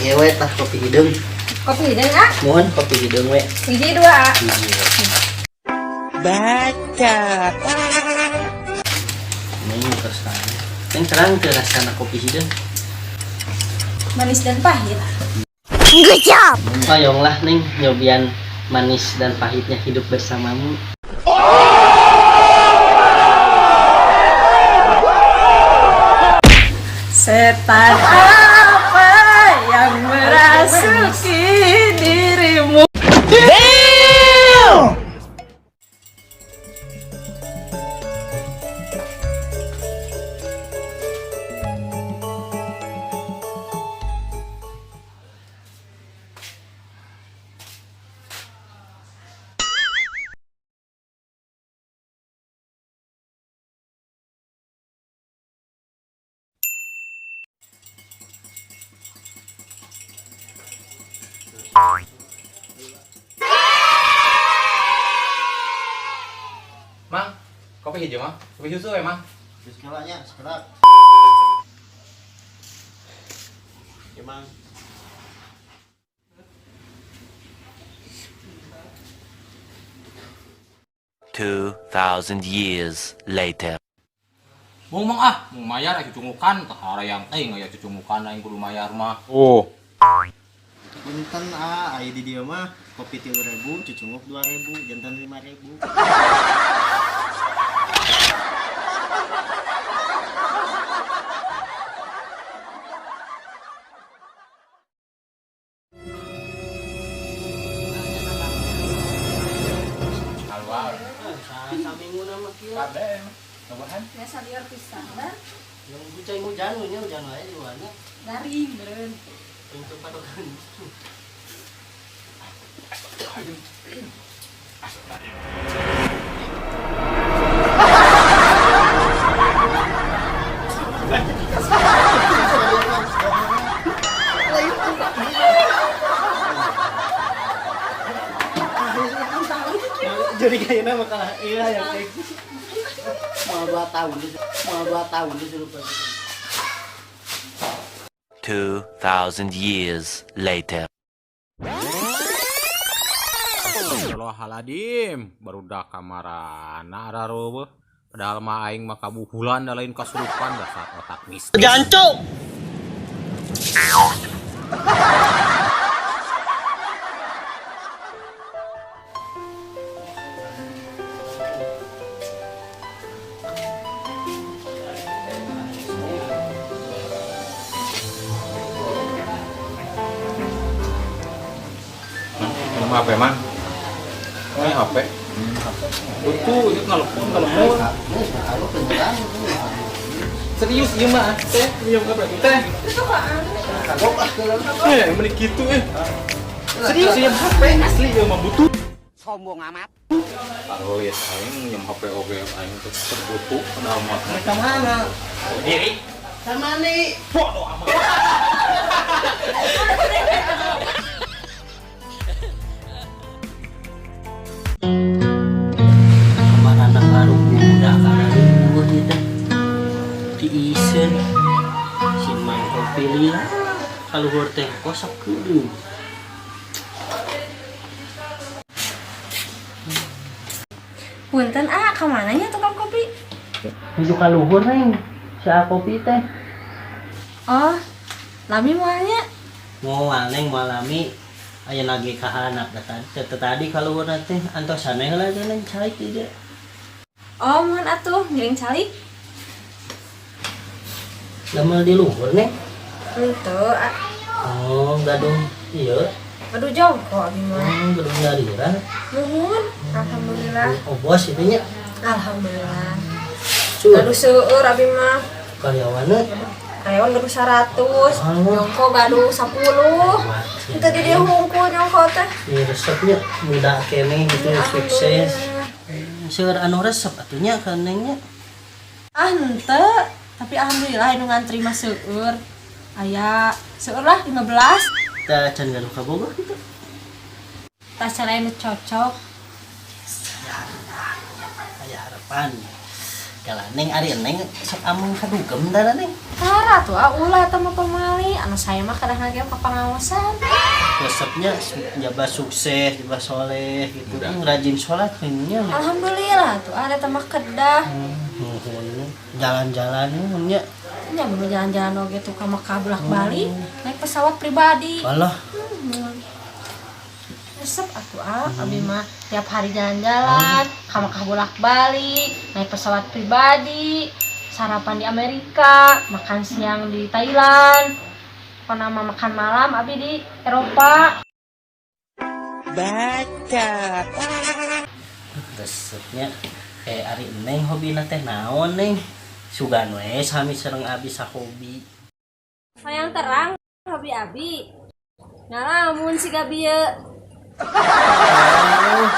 ewe tah kopi hidung. Kopi hidung ah? Mohon kopi hidung we. Hiji dua. Baca. Neng kesan. Neng terang ke rasana kopi hidung. Manis dan pahit. Good job. Payonglah Neng nyobian manis dan pahitnya hidup bersamamu. Setan apa yang merasuki dirimu? Mang, kopi hijau mang, kopi susu ya mang. Sekolahnya sekolah. Emang 2,000 years later. Mau mayar aja cungukan, tahara yang nggak ya cungukan yang kudu mayar mah. punten aya di dieu mah kopi 3.000, cucunguk 2.000, jantan 5.000. Halwal. Saminggu nama kieu. Kabeh. Cobahan. Biasa liar pisan dah. Yang hujan hujan wae di luarnya. Garing beureun. Untuk patokan. Jadi kayaknya makalah iya yang kayak mau 2 tahun disuruh 2,000 years later. Astagfirullahaladzim, barudak kamarana ararueuh. Padahal mah aing mah kabuhulan da lain kasurupan dasar otak miskin. Jancuk. Minum HP mang? Ini HP. Betul, itu ngalepun. Serius ieu mah teh, minum HP teh. Mending gitu Serius ieu HP asli ieu mah butuh. Sombong amat. Aduh ya aing nyem HP oge aing teh terbutuh padahal mah. Mereka mana? Diri. Sama nih. Bodoh amat. Kamar anak baru muda karena libur kita diisen si mangkok pilih lah kalau buat teh kosok kudu Punten ah, ka mananya tukang kopi? hidup kaluhur neng si kopi teh Oh, lami moalnya. mau neng malami aya nage kahanap tadi kaluhur teh antos saneh lah neng cai tidak. Oh, mohon atuh ngiring calik. Lamel di luhur neng. Henteu, Oh gadung iya. aduh jongkok abi mah. Gadung ngariran. Nuhun, alhamdulillah. Oh bos itunya Alhamdulillah. cuy Gaduh seueur abi mah. karyawannya Karyawan gaduh 100, jongkok gaduh 10. Itu di dia hungkul jongkok teh. ini resepnya mudah kene gitu sukses. Seur anu resep atunya ka nengnya. Ah henteu, tapi alhamdulillah anu ngantri mah seueur. Aya seueur lah 15. Tah can gaduh ka Bogor gitu. Tas cara anu cocok. Aya harapan. jalan neng ari neng sok amung kadugem da neng. Tara tuh ulah eta mah pemali anu saya mah kadang lagi ka pangawasan. Resepnya jabah sukses, jabah soleh gitu. Rajin sholat nya. Alhamdulillah tuh ada mah kedah. Jalan-jalan nya. Nya bener jalan-jalan oge tuh ka Mekah bolak-balik naik pesawat pribadi. Walah. Resep atuh abi mah tiap hari jalan-jalan ka Mekah bolak-balik naik pesawat pribadi, sarapan di Amerika, makan siang di Thailand, panama makan malam abi di Eropa. Bacot. Resepnya ari neng hobi teh naon neng? Sugan we sami sareng abi sahobi. Sayang terang hobi abi ngalamun si gabieu. Oh,